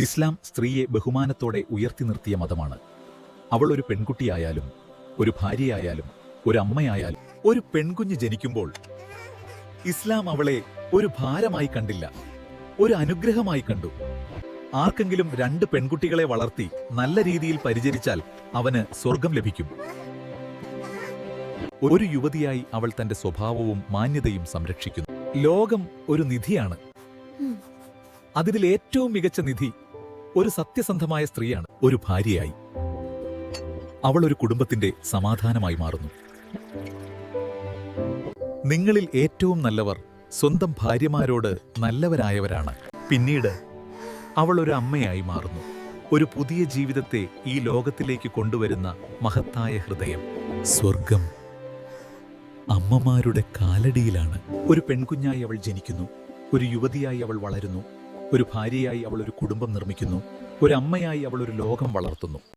ഇസ്ലാം സ്ത്രീയെ ബഹുമാനത്തോടെ ഉയർത്തി നിർത്തിയ മതമാണ്. അവൾ ഒരു പെൺകുട്ടിയായാലും ഒരു ഭാര്യയായാലും ഒരു അമ്മയായാലും ഒരു പെൺകുഞ്ഞ് ജനിക്കുമ്പോൾ ഇസ്ലാം അവളെ ഒരു ഭാരമായി കണ്ടില്ല, ഒരു അനുഗ്രഹമായി കണ്ടു. ആർക്കെങ്കിലും 2 പെൺകുട്ടികളെ വളർത്തി നല്ല രീതിയിൽ പരിചരിച്ചാൽ അവന് സ്വർഗം ലഭിക്കും. ഒരു യുവതിയായി അവൾ തന്റെ സ്വഭാവവും മാന്യതയും സംരക്ഷിക്കുന്നു. ലോകം ഒരു നിധിയാണ്. അതിൽ ഏറ്റവും മികച്ച നിധി ഒരു സത്യസന്ധമായ സ്ത്രീയാണ്. ഒരു ഭാര്യയായി അവൾ ഒരു കുടുംബത്തിന്റെ സമാധാനമായി മാറുന്നു. നിങ്ങളിൽ ഏറ്റവും നല്ലവർ സ്വന്തം ഭാര്യമാരോട് നല്ലവരായവരാണ്. പിന്നീട് അവൾ ഒരു അമ്മയായി മാറുന്നു. ഒരു പുതിയ ജീവിതത്തെ ഈ ലോകത്തിലേക്ക് കൊണ്ടുവരുന്ന മഹത്തായ ഹൃദയം. സ്വർഗം അമ്മമാരുടെ കാലടിയിലാണ്. ഒരു പെൺകുഞ്ഞായി അവൾ ജനിക്കുന്നു, ഒരു യുവതിയായി അവൾ വളരുന്നു, ഒരു ഭാര്യയായി അവൾ ഒരു കുടുംബം നിർമ്മിക്കുന്നു, ഒരു അമ്മയായി അവൾ ഒരു ലോകം വളർത്തുന്നു.